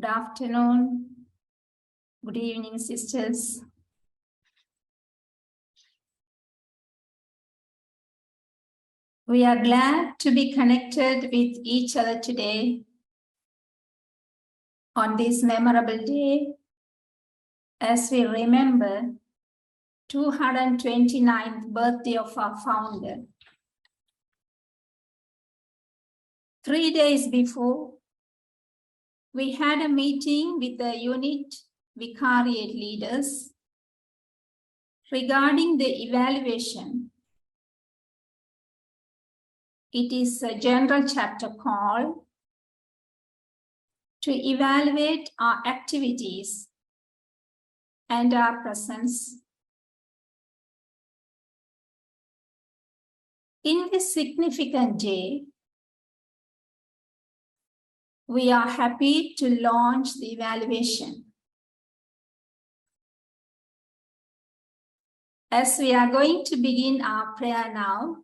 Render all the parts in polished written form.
Good afternoon. Good evening, sisters. We are glad to be connected with each other today on this memorable day as we remember 229th birthday of our founder. 3 days before, we had a meeting with the unit vicariate leaders regarding the evaluation. It is a general chapter called to evaluate our activities and our presence. In this significant day, we are happy to launch the evaluation. As we are going to begin our prayer now,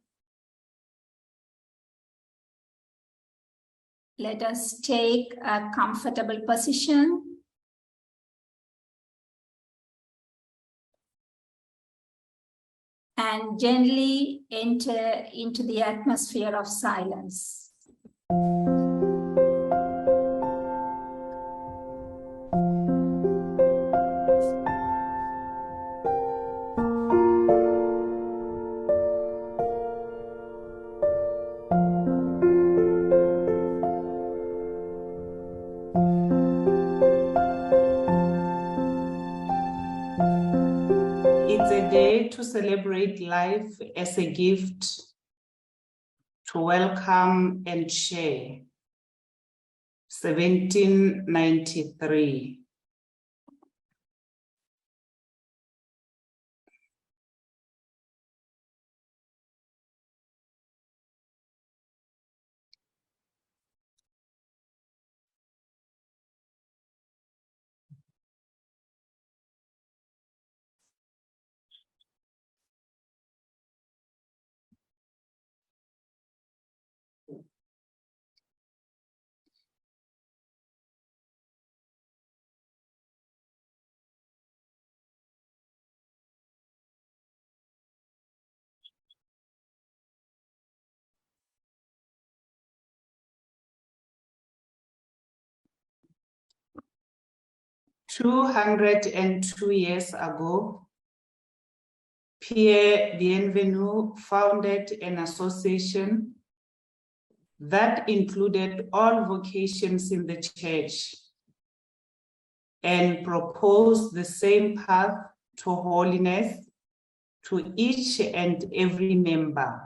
let us take a comfortable position and gently enter into the atmosphere of silence. To celebrate life as a gift, to welcome and share. 1793. "202 years ago, Pierre Bienvenu founded an association that included all vocations in the church and proposed the same path to holiness to each and every member.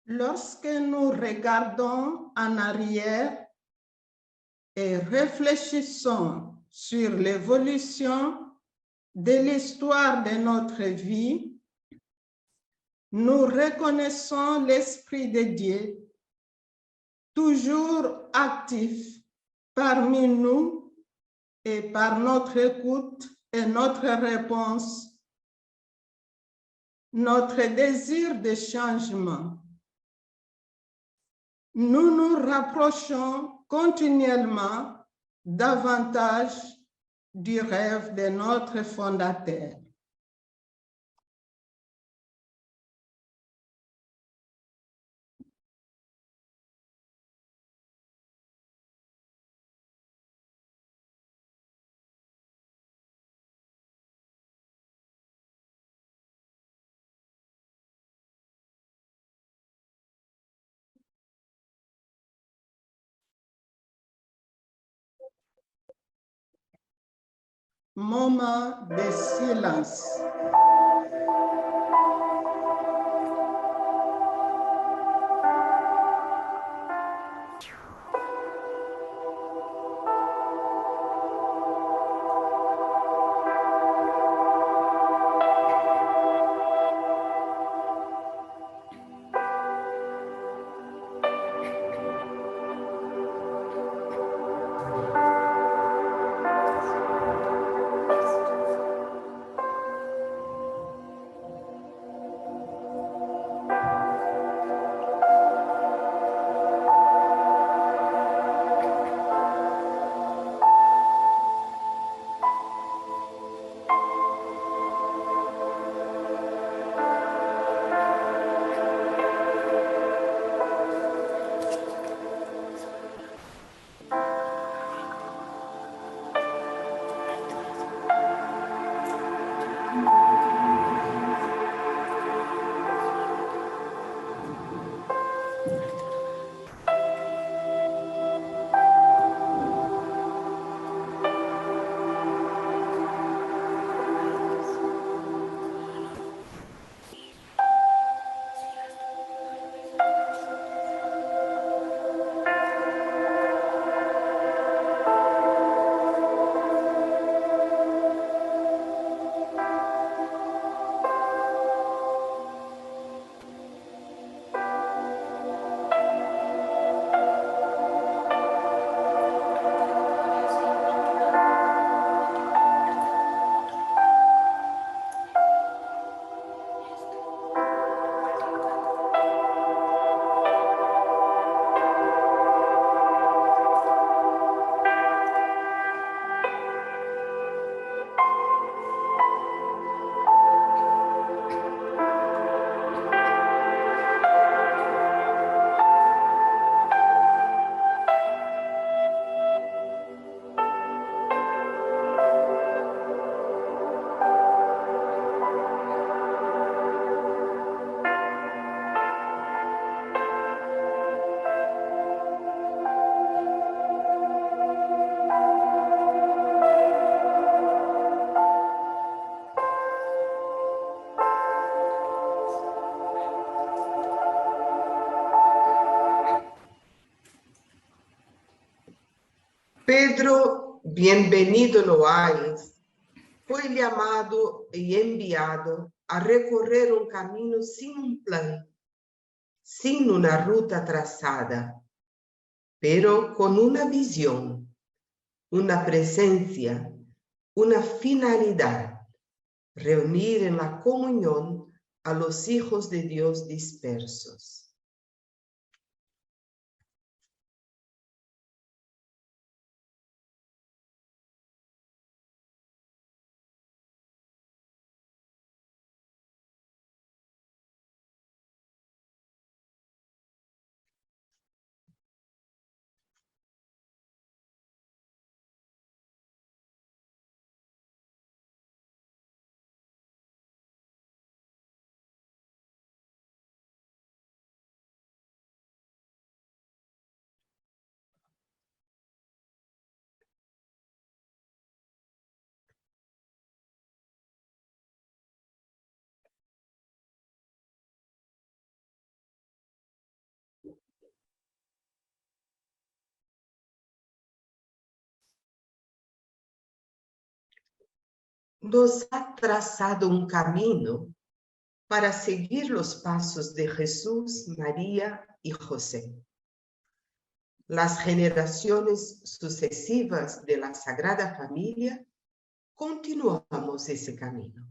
Lorsque nous regardons en arrière et réfléchissons sur l'évolution de l'histoire de notre vie, nous reconnaissons l'Esprit de Dieu, toujours actif parmi nous et par notre écoute et notre réponse, notre désir de changement. Nous nous rapprochons continuellement davantage du rêve de notre fondateur. Moment de silence. Pedro, bienvenido Noailles, fue llamado y enviado a recorrer un camino sin un plan, sin una ruta trazada, pero con una visión, una presencia, una finalidad, reunir en la comunión a los hijos de Dios dispersos. Nos ha trazado un camino para seguir los pasos de Jesús, María y José. Las generaciones sucesivas de la Sagrada Familia continuamos ese camino.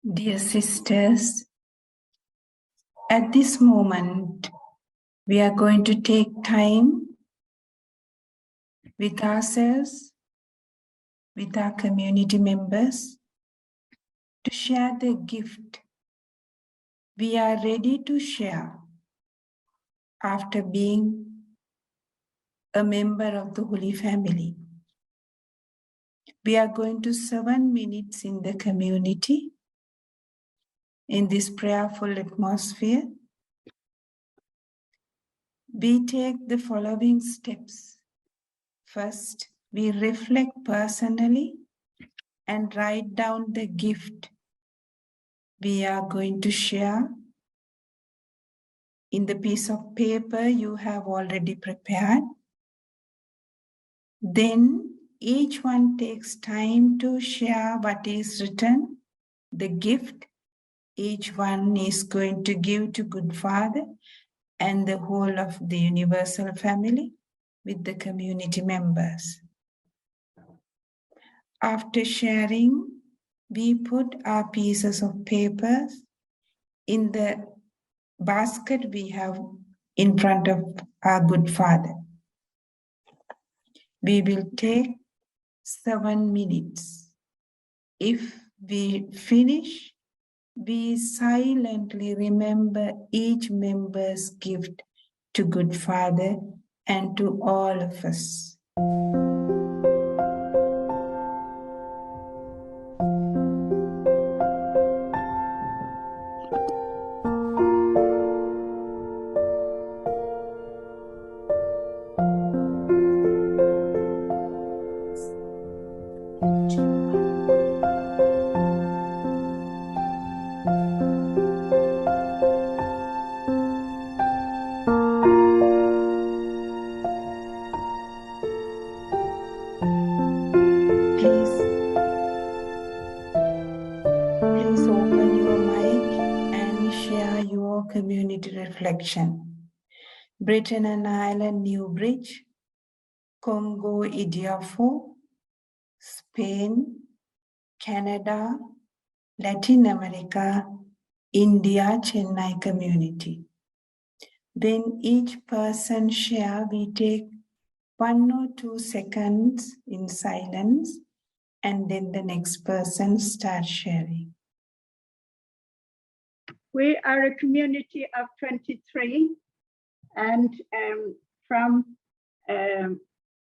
Dear sisters, at this moment, we are going to take time with ourselves, with our community members, to share the gift we are ready to share after being a member of the Holy Family. We are going to 7 minutes in the community, in this prayerful atmosphere. We take the following steps. First, we reflect personally and write down the gift we are going to share in the piece of paper you have already prepared. Then each one takes time to share what is written, the gift each one is going to give to Good Father and the whole of the universal family with the community members. After sharing, we put our pieces of paper in the basket we have in front of our Good Father. We will take 7 minutes. If we finish, we silently remember each member's gift to Good Father and to all of us. Please open your mic and share your community reflection. Britain and Ireland, New Bridge, Congo, Idiafo, Spain, Canada, Latin America, India, Chennai community. When each person share, we take 1 or 2 seconds in silence, and then the next person starts sharing. We are a community of 23, and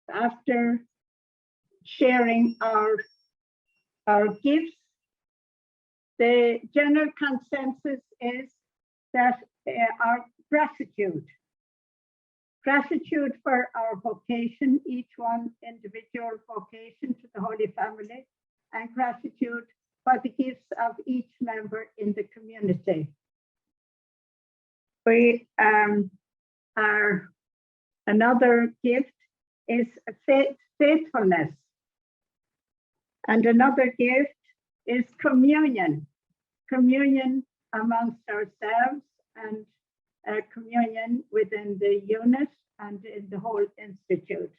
after sharing our gifts, the general consensus is that our gratitude for our vocation, each one individual vocation to the Holy Family, and gratitude for the gifts of each member in the community. We another gift is faithfulness, and another gift is communion amongst ourselves, and communion within the unit and in the whole institute.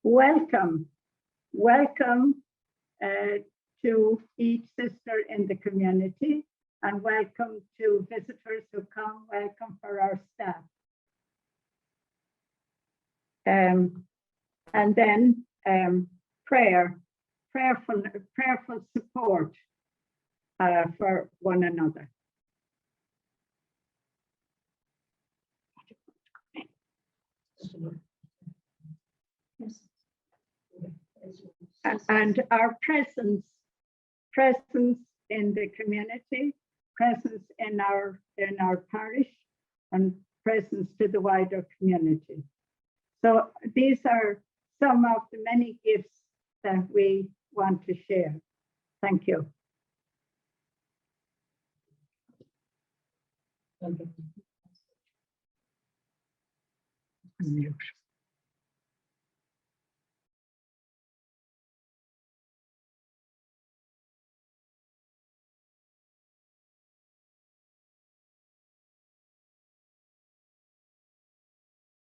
Welcome to each sister in the community, and welcome to visitors who come. Welcome for our staff. And then prayerful support for one another. And our presence in the community, presence in our parish, and presence to the wider community. So these are some of the many gifts that we want to share. Thank you.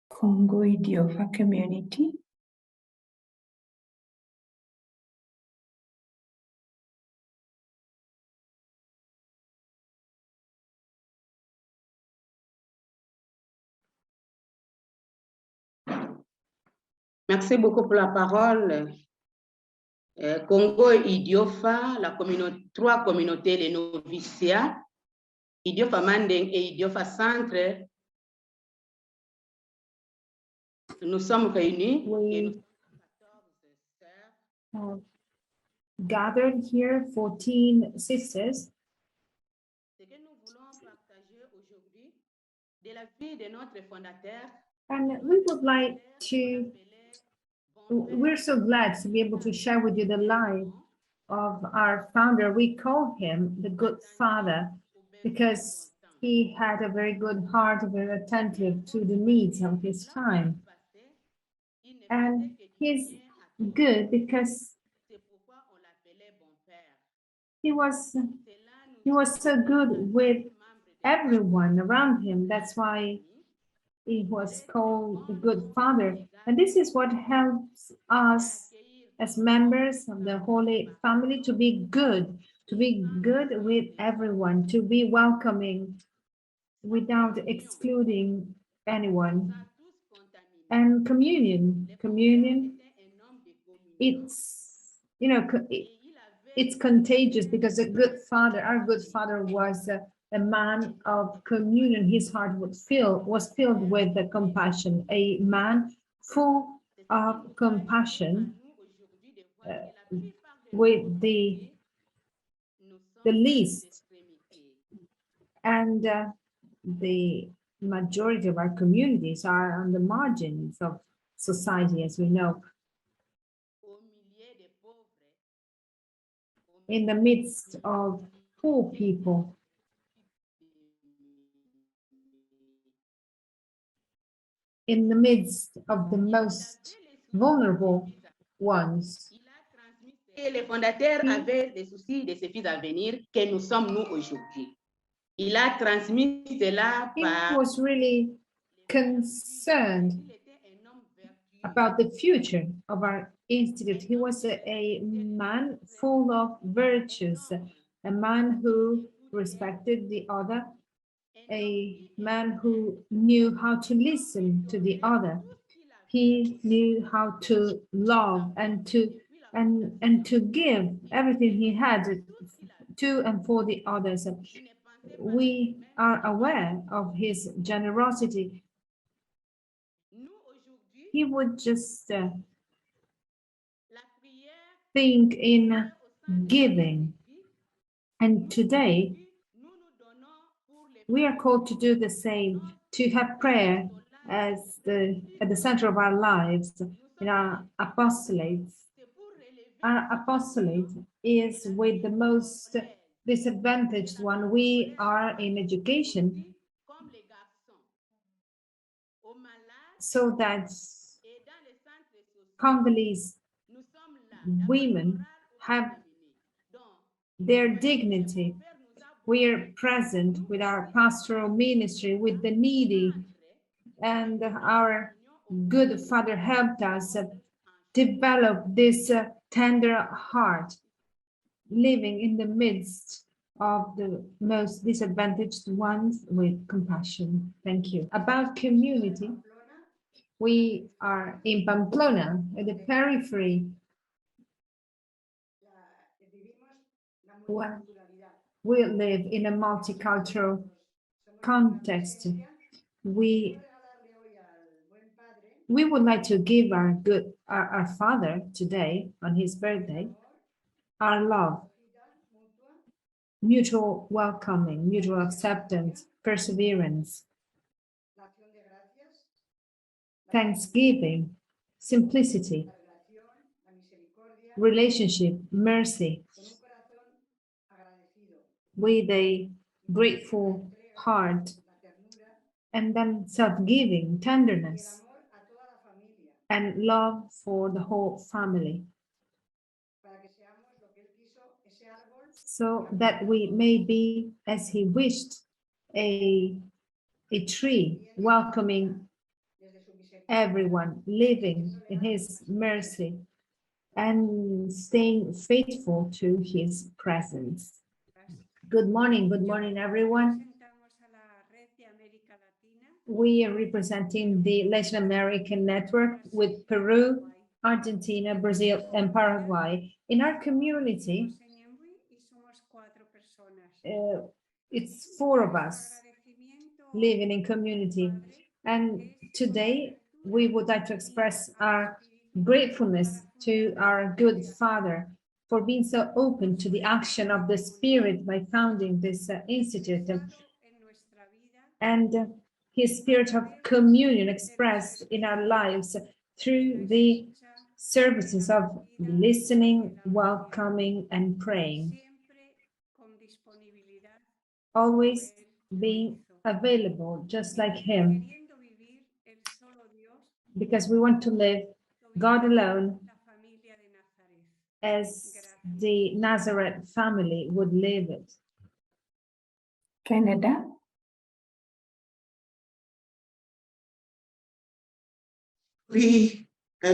Congo Idiofa community. Merci beaucoup pour la parole. Congo Idiofa, trois communautés, les noviciats, Idiofa Mandeng et Idiofa Centre. Nous sommes réunis. We have gathered here 14 sisters. Ce que nous voulons partager aujourd'hui de la vie de notre fondateur. And we would like to, we're so glad to be able to share with you the life of our founder. We call him the Good Father because he had a very good heart, very attentive to the needs of his time. And he's good because he was so good with everyone around him. That's why he was called the Good Father. And this is what helps us as members of the Holy Family to be good with everyone, to be welcoming without excluding anyone. And communion, it's contagious because our good father was a man of communion. His heart was filled with the compassion, a man full of compassion with the least, and the majority of our communities are on the margins of society, as we know. In the midst of poor people, in the midst of the most vulnerable ones. Le fondateur avait des soucis de ses fils à venir que nous sommes nous aujourd'hui. Il a transmis cela par... He was really concerned about the future of our institute. He was a man full of virtues, a man who respected the other, a man who knew how to listen to the other. He knew how to love and to give everything he had to and for the others. We are aware of his generosity. He would just think in giving. And today, we are called to do the same, to have prayer as at the center of our lives, in our apostolates. Our apostolate is with the most disadvantaged one. We are in education so that Congolese women have their dignity. We are present with our pastoral ministry, with the needy, and our good Father helped us develop this tender heart, living in the midst of the most disadvantaged ones with compassion. Thank you. About community, we are in Pamplona, at the periphery. Well, we live in a multicultural context. We would like to give our Father today on his birthday our love, mutual welcoming, mutual acceptance, perseverance, thanksgiving, simplicity, relationship, mercy, with a grateful heart, and then self-giving, tenderness, and love for the whole family, so that we may be, as he wished, a tree welcoming everyone, living in his mercy and staying faithful to his presence. Good morning, everyone. We are representing the Latin American network with Peru, Argentina, Brazil, and Paraguay. In our community, it's 4 of us living in community. And today, we would like to express our gratefulness to our good Father for being so open to the action of the Spirit by founding this institute. And his spirit of communion expressed in our lives through the services of listening, welcoming, and praying. Always being available, just like him, because we want to live God alone as the Nazareth family would live it. Canada. Oui,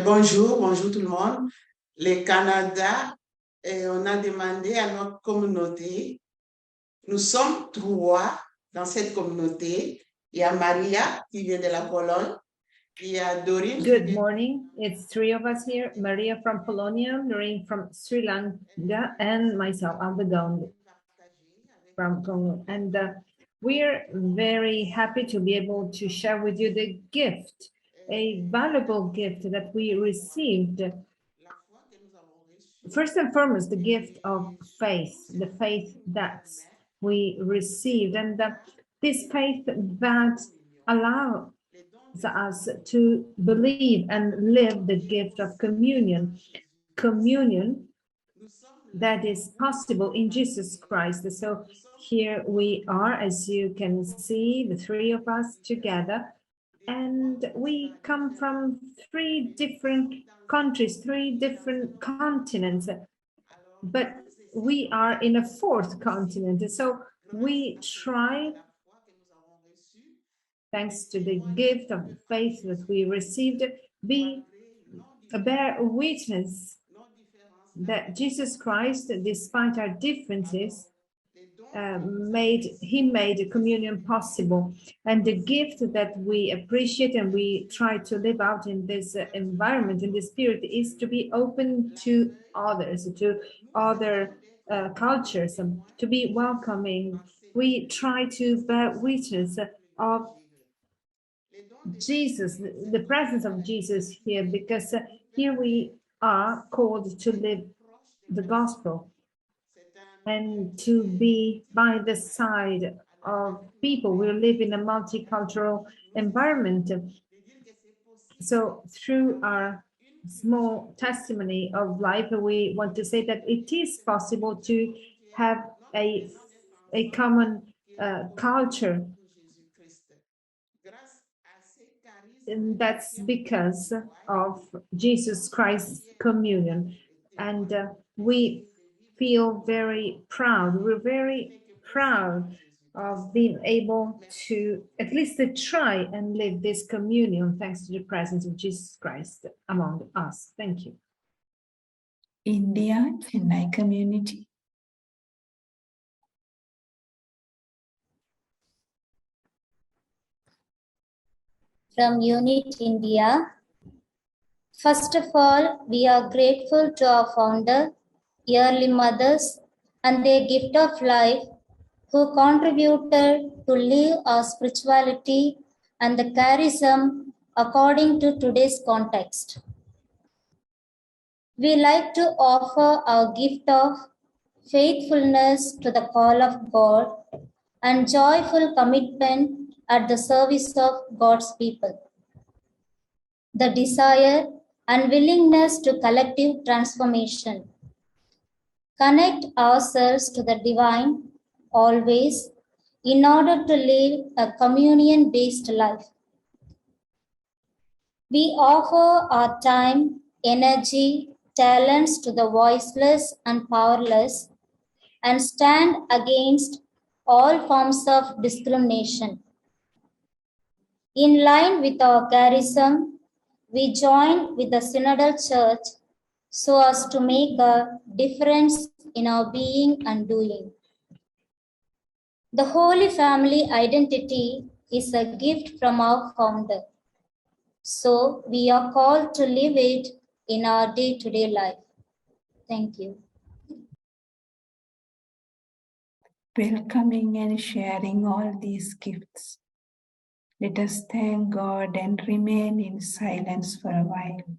bonjour tout le monde. Le Canada, on a demandé à notre communauté, nous sommes 3 dans cette communauté. Il y a Maria qui vient de la Pologne. Good morning. It's 3 of us here. Maria from Polonia, Doreen from Sri Lanka, and myself, Aldegonde from Congo. And we're very happy to be able to share with you the gift, a valuable gift that we received. First and foremost, the gift of faith, the faith that we received, and this faith that allows us to believe and live the gift of communion that is possible in Jesus Christ. So here we are, as you can see, the 3 of us together, and we come from 3 different countries, 3 different continents, but we are in a 4th continent. So we try, thanks to the gift of faith that we received, bear witness that Jesus Christ, despite our differences made communion possible, and the gift that we appreciate and we try to live out in this environment, in this spirit, is to be open to others, to other cultures, to be welcoming. We try to bear witness of Jesus, the presence of Jesus here, because here we are called to live the gospel and to be by the side of people. We live in a multicultural environment. So through our small testimony of life, we want to say that it is possible to have a common culture. And that's because of Jesus Christ's communion. And we feel very proud. We're very proud of being able to at least to try and live this communion thanks to the presence of Jesus Christ among us. Thank you. India, Chennai community. From Unit India. First of all, we are grateful to our founder, early mothers, and their gift of life, who contributed to live our spirituality and the charism according to today's context. We like to offer our gift of faithfulness to the call of God and joyful commitment at the service of God's people. The desire and willingness to collective transformation. Connect ourselves to the divine always in order to live a communion-based life. We offer our time, energy, talents to the voiceless and powerless and stand against all forms of discrimination. In line with our charism, we join with the Synodal Church so as to make a difference in our being and doing. The Holy Family identity is a gift from our founder. So we are called to live it in our day-to-day life. Thank you. Welcoming and sharing all these gifts. Let us thank God and remain in silence for a while.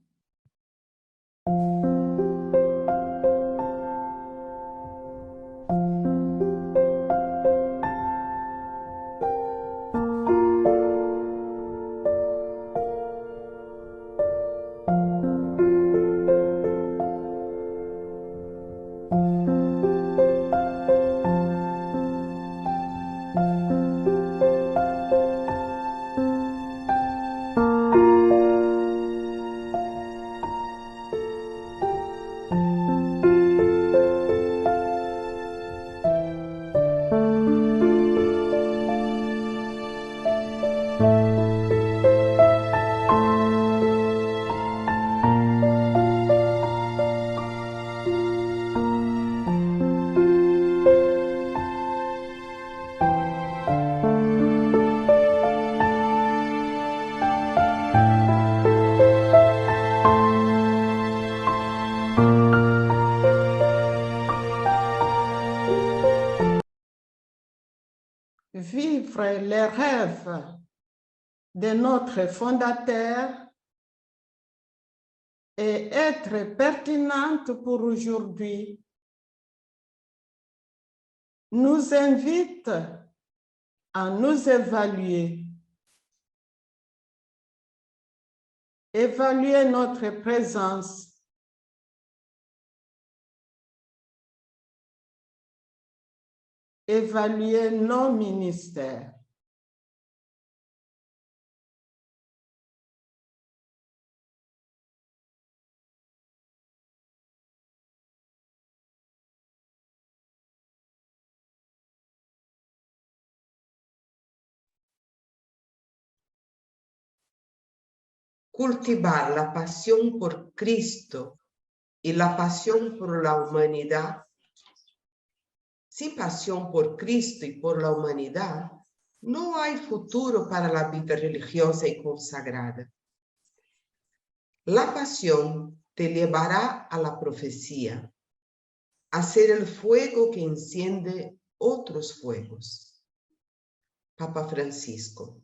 Vivre les rêves de notre fondateur et être pertinente pour aujourd'hui nous invite à nous évaluer. Évaluer notre présence. Évaluer nos ministères. Cultivar la pasión por Cristo y la pasión por la humanidad Sin pasión por Cristo y por la humanidad, no hay futuro para la vida religiosa y consagrada. La pasión te llevará a la profecía, a ser el fuego que enciende otros fuegos. Papa Francisco.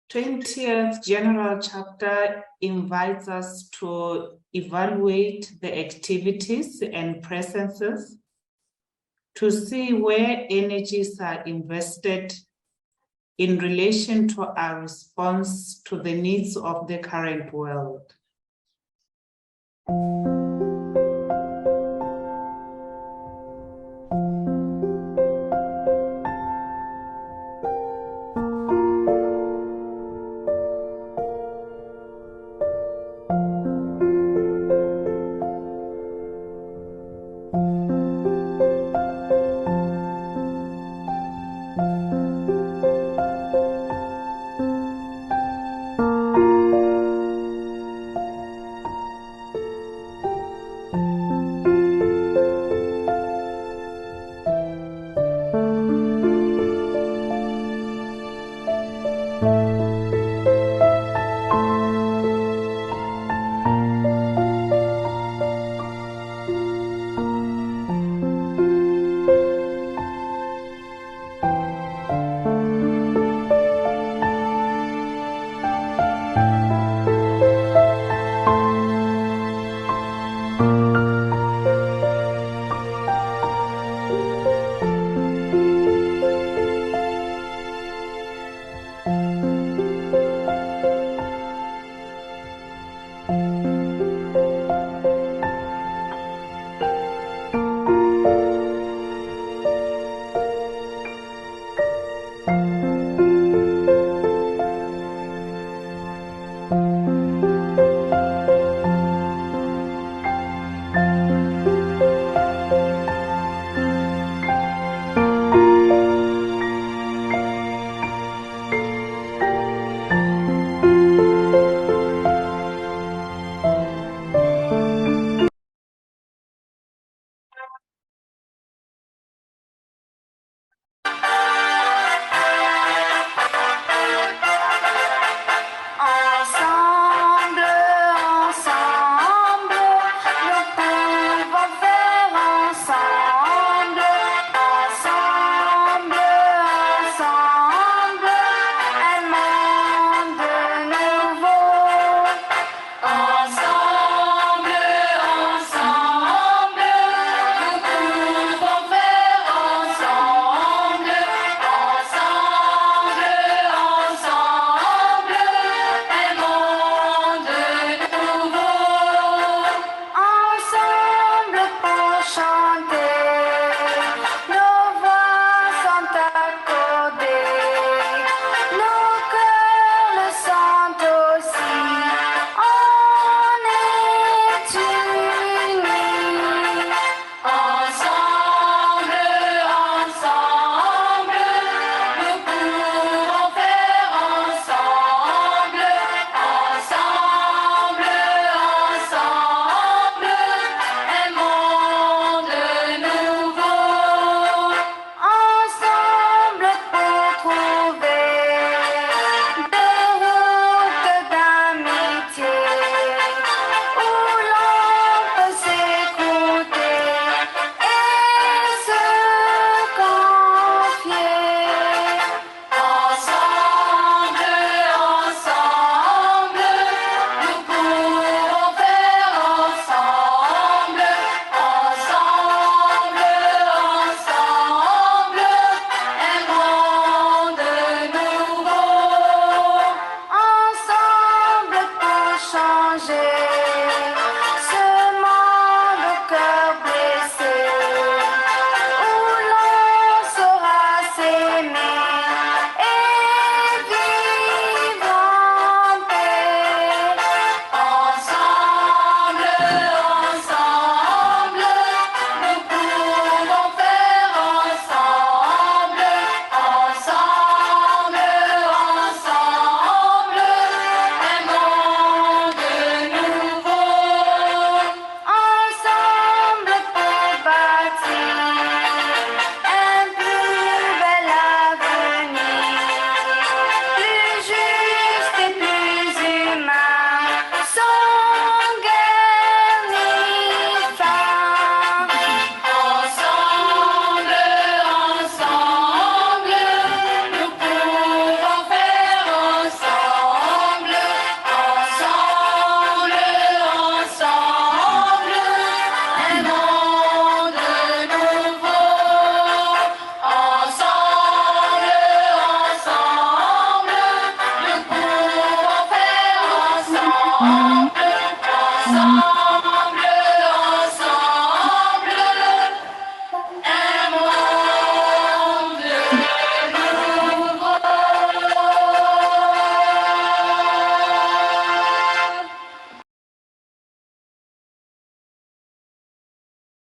th General Chapter invites us to evaluate the activities and presences to see where energies are invested in relation to our response to the needs of the current world.